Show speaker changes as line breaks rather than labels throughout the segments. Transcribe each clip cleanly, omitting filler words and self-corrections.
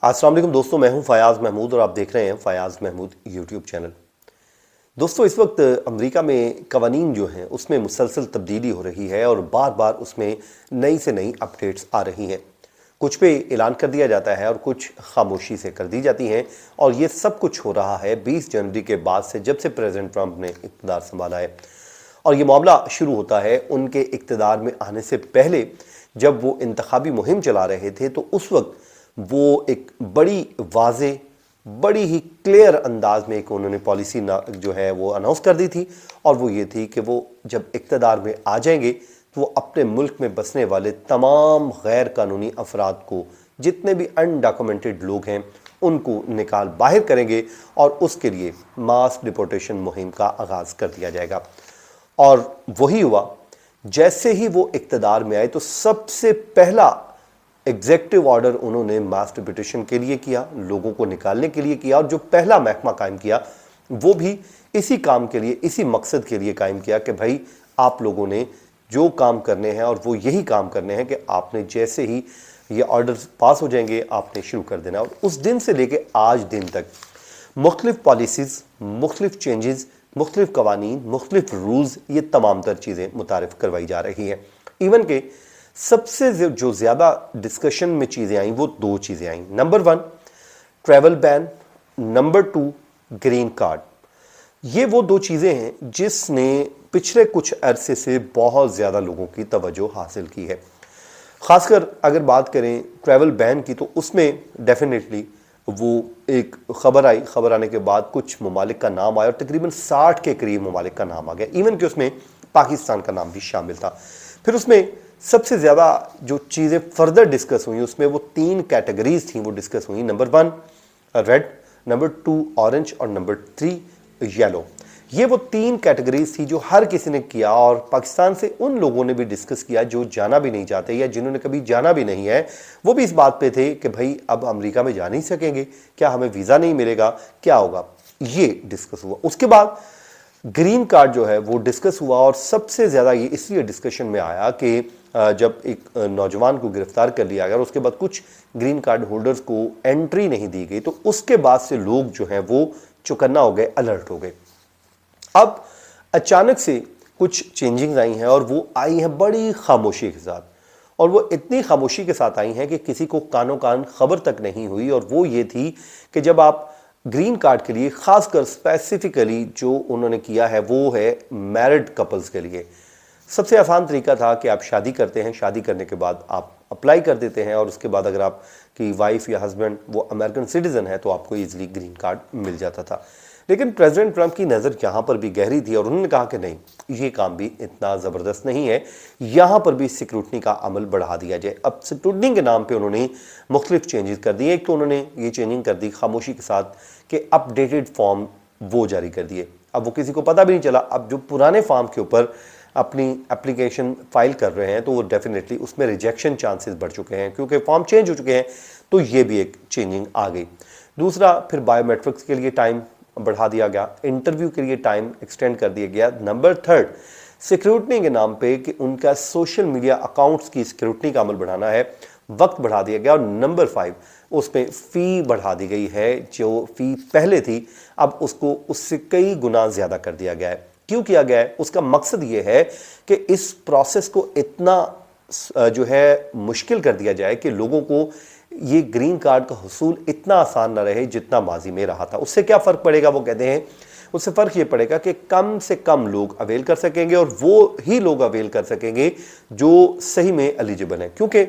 अस्सलाम वालेकुम दोस्तों, मैं हूं फयाज़ महमूद और आप देख रहे हैं फयाज़ महमूद यूट्यूब चैनल। दोस्तों, इस वक्त अमेरिका में कवानीन जो हैं उसमें मुसलसल तब्दीली हो रही है और बार बार उसमें नई से नई अपडेट्स आ रही हैं। कुछ पे ऐलान कर दिया जाता है और कुछ खामोशी से कर दी जाती हैं, और ये सब कुछ हो रहा है 20 जनवरी के बाद से, जब से प्रेसिडेंट ट्रंप ने इक़्तिदार संभाला है। और ये मामला शुरू होता है उनके इक़्तिदार में आने से पहले, जब वो इंतखाबी मुहिम चला रहे थे। तो उस वक्त वो एक बड़ी वाज़े, बड़ी ही क्लियर अंदाज में एक उन्होंने पॉलिसी जो है वो अनाउंस कर दी थी, और वो ये थी कि वो जब इक़्तिदार में आ जाएंगे तो वो अपने मुल्क में बसने वाले तमाम गैर कानूनी अफराद को, जितने भी अनडॉक्यूमेंटेड लोग हैं, उनको निकाल बाहर करेंगे और उसके लिए मास डिपोर्टेशन मुहिम का आगाज़ कर दिया जाएगा। और वही हुआ। जैसे ही वो इक़्तिदार में आए तो सबसे पहला एग्जेक्टिव ऑर्डर उन्होंने मास डिपोर्टेशन के लिए किया, लोगों को निकालने के लिए किया। और जो पहला महकमा कायम किया वो भी इसी काम के लिए, इसी मकसद के लिए कायम किया कि भाई आप लोगों ने जो काम करने हैं, और वो यही काम करने हैं कि आपने जैसे ही ये ऑर्डर्स पास हो जाएंगे आपने शुरू कर देना। और उस दिन से लेके आज दिन तक मुख्तलिफ पॉलिसीज़, मुख्तलिफ चेंजेस, मुख्तलिफ कवानीन, मुख्तलिफ रूल्स, ये तमाम तर चीज़ें मुतारिफ करवाई जा रही हैं। इवन के सबसे जो ज़्यादा डिस्कशन में चीज़ें आई वो दो चीज़ें आई। Number 1 travel ban, number 2 green card. ये वो दो चीज़ें हैं जिसने पिछले कुछ अरसे से बहुत ज़्यादा लोगों की तवज्जो हासिल की है। ख़ासकर अगर बात करें ट्रैवल बैन की, तो उसमें डेफिनेटली वो एक ख़बर आई, ख़बर आने के बाद कुछ ममालिक का नाम आया और तकरीबन 60 के करीब ममालिक का नाम आ गया। इवन कि उसमें पाकिस्तान का नाम भी शामिल था। फिर उसमें सबसे ज़्यादा जो चीज़ें फर्दर डिस्कस हुई उसमें वो 3 कैटेगरीज थी, वो डिस्कस हुई। नंबर 1 रेड, नंबर 2 ऑरेंज और नंबर 3 येलो। ये वो 3 कैटेगरीज थी जो हर किसी ने किया, और पाकिस्तान से उन लोगों ने भी डिस्कस किया जो जाना भी नहीं चाहते या जिन्होंने कभी जाना भी नहीं है। वो भी इस बात पे थे कि भाई अब अमेरिका में जा नहीं सकेंगे, क्या हमें वीज़ा नहीं मिलेगा, क्या होगा, ये डिस्कस हुआ। उसके बाद ग्रीन कार्ड जो है वो डिस्कस हुआ, और सबसे ज़्यादा ये इसलिए डिस्कशन में आया कि जब एक नौजवान को गिरफ्तार कर लिया गया और उसके बाद कुछ ग्रीन कार्ड होल्डर्स को एंट्री नहीं दी गई, तो उसके बाद से लोग जो हैं वो चौकन्ना हो गए, अलर्ट हो गए। अब अचानक से कुछ चेंजिंग्स आई हैं, और वो आई हैं बड़ी खामोशी के साथ, और वो इतनी खामोशी के साथ आई हैं कि किसी को कानों कान खबर तक नहीं हुई। और वो ये थी कि जब आप ग्रीन कार्ड के लिए, खासकर स्पेसिफिकली जो उन्होंने किया है वो है मैरिड कपल्स के लिए। सबसे आसान तरीका था कि आप शादी करते हैं, शादी करने के बाद आप अप्लाई कर देते हैं, और उसके बाद अगर आपकी वाइफ या हस्बैंड वो अमेरिकन सिटीज़न है तो आपको ईजिली ग्रीन कार्ड मिल जाता था। लेकिन प्रेसिडेंट ट्रंप की नज़र यहाँ पर भी गहरी थी, और उन्होंने कहा कि नहीं, ये काम भी इतना ज़बरदस्त नहीं है, यहाँ पर भी सिक्योरिटी का अमल बढ़ा दिया जाए। अब सिक्योरिटी के नाम पे उन्होंने मुख्तलिफ चेंजेस कर दिए। एक तो उन्होंने ये चेंजिंग कर दी खामोशी के साथ कि अपडेटेड फॉर्म वो जारी कर दिए। अब वो किसी को पता भी नहीं चला। अब जो पुराने फॉर्म के ऊपर अपनी एप्लीकेशन फाइल कर रहे हैं तो वो डेफिनेटली उसमें रिजेक्शन चांसेस बढ़ चुके हैं, क्योंकि फॉर्म चेंज हो चुके हैं। तो ये भी एक चेंजिंग आ गई। दूसरा, फिर बायोमेट्रिक्स के लिए टाइम बढ़ा दिया गया, इंटरव्यू के लिए टाइम एक्सटेंड कर दिया गया। नंबर 3 सिक्योरिटी के नाम पे कि उनका सोशल मीडिया अकाउंट्स की सिक्योरिटी का अमल बढ़ाना है, वक्त बढ़ा दिया गया। और नंबर 5 उसमें फ़ी बढ़ा दी गई है। जो फ़ी पहले थी अब उसको उससे कई गुना ज़्यादा कर दिया गया है। क्यों किया गया है? उसका मकसद ये है कि इस प्रोसेस को इतना जो है मुश्किल कर दिया जाए कि लोगों को ये ग्रीन कार्ड का हुसूल इतना आसान ना रहे जितना माजी में रहा था। उससे क्या फ़र्क पड़ेगा? वो कहते हैं उससे फ़र्क ये पड़ेगा कि कम से कम लोग अवेल कर सकेंगे, और वो ही लोग अवेल कर सकेंगे जो सही में एलिजिबल हैं। क्योंकि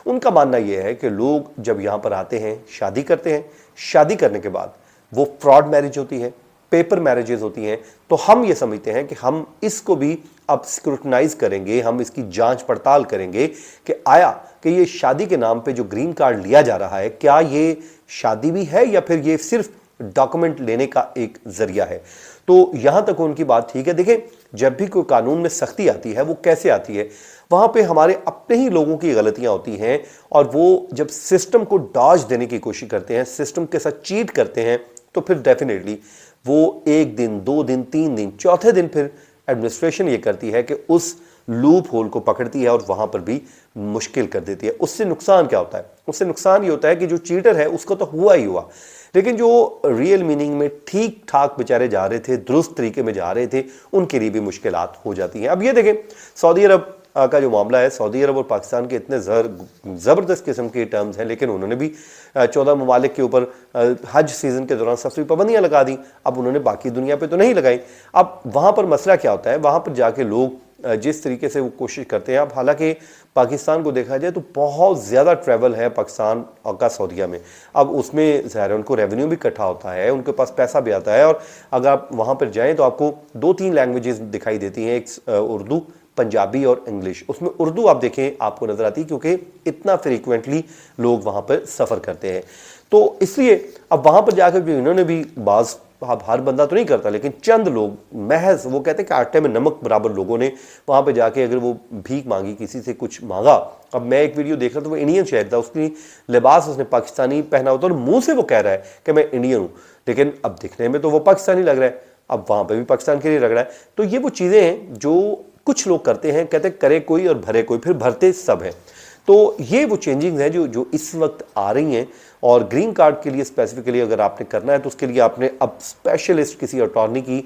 उनका मानना यह है कि लोग जब यहाँ पर आते हैं, शादी करते हैं, शादी करने के बाद वो फ्रॉड मैरिज होती है, पेपर मैरिजेस होती हैं। तो हम ये समझते हैं कि हम इसको भी अब स्क्रूटनाइज करेंगे, हम इसकी जांच पड़ताल करेंगे कि आया कि ये शादी के नाम पे जो ग्रीन कार्ड लिया जा रहा है, क्या ये शादी भी है या फिर ये सिर्फ डॉक्यूमेंट लेने का एक जरिया है। तो यहां तक उनकी बात ठीक है। देखें, जब भी कोई कानून में सख्ती आती है वो कैसे आती है? वहां पे हमारे अपने ही लोगों की गलतियां होती हैं, और वो जब सिस्टम को डॉज देने की कोशिश करते हैं, सिस्टम के साथ चीट करते हैं, तो फिर डेफिनेटली वो 1 दिन, 2 दिन, 3 दिन, चौथे दिन फिर एडमिनिस्ट्रेशन ये करती है कि उस लूप होल को पकड़ती है और वहां पर भी मुश्किल कर देती है। उससे नुकसान क्या होता है? उससे नुकसान ये होता है कि जो चीटर है उसको तो हुआ ही हुआ, लेकिन जो रियल मीनिंग में ठीक ठाक बेचारे जा रहे थे, दुरुस्त तरीके में जा रहे थे, उनके लिए भी मुश्किलात हो जाती हैं। अब ये देखें, सऊदी अरब का जो मामला है, सऊदी अरब और पाकिस्तान के इतने ज़बरदस्त किस्म के टर्म्स हैं, लेकिन उन्होंने भी 14 ममालिक के ऊपर हज सीज़न के दौरान सफरी पाबंदियाँ लगा दी। अब उन्होंने बाकी दुनिया पे तो नहीं लगाई। अब वहाँ पर मसला क्या होता है, वहाँ पर जाके लोग जिस तरीके से वो कोशिश करते हैं, अब हालांकि पाकिस्तान को देखा जाए तो बहुत ज़्यादा ट्रैवल है पाकिस्तान का सऊदीया में। अब उसमें ज़ाहिर है उनको रेवेन्यू भी इकट्ठा होता है, उनके पास पैसा भी आता है, और अगर आप वहाँ पर जाएँ तो आपको 2-3 लैंग्वेजेस दिखाई देती हैं, एक उर्दू, पंजाबी और इंग्लिश। उसमें उर्दू आप देखें आपको नज़र आती है, क्योंकि इतना फ्रीक्वेंटली लोग वहाँ पर सफ़र करते हैं। तो इसलिए अब वहाँ पर जाकर भी इन्होंने भी बाज़, हर बंदा तो नहीं करता, लेकिन चंद लोग, महज वो कहते हैं कि आटे में नमक बराबर लोगों ने वहाँ पे जाके अगर वो भीख मांगी, किसी से कुछ मांगा। अब मैं एक वीडियो देख रहा था, वो इंडियन शहर था, उसकी लिबास उसने पाकिस्तानी पहना होता और मुंह से वो कह रहा है कि मैं इंडियन हूँ, लेकिन अब दिखने में तो वो पाकिस्तानी लग रहा है। अब वहाँ पर भी पाकिस्तान के लिए लग रहा है। तो ये वो चीज़ें हैं जो कुछ लोग करते हैं, कहते करे कोई और भरे कोई, फिर भरते सब हैं। तो ये वो चेंजिंग्स हैं जो इस वक्त आ रही हैं। और ग्रीन कार्ड के लिए स्पेसिफिकली अगर आपने करना है तो उसके लिए आपने अब स्पेशलिस्ट किसी अटॉर्नी की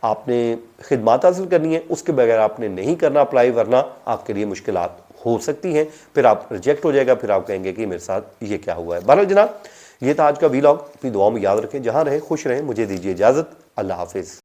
आपने खिदमत हासिल करनी है, उसके बगैर आपने नहीं करना अप्लाई, वरना आपके लिए मुश्किलात हो सकती हैं। फिर आप रिजेक्ट हो जाएगा, फिर आप कहेंगे कि मेरे साथ ये क्या हुआ है। बहरहाल जनाब, ये था आज का वीलॉग। अपनी दुआओं में याद रखें, जहाँ रहें खुश रहें। मुझे दीजिए इजाज़त। अल्लाह हाफिज़।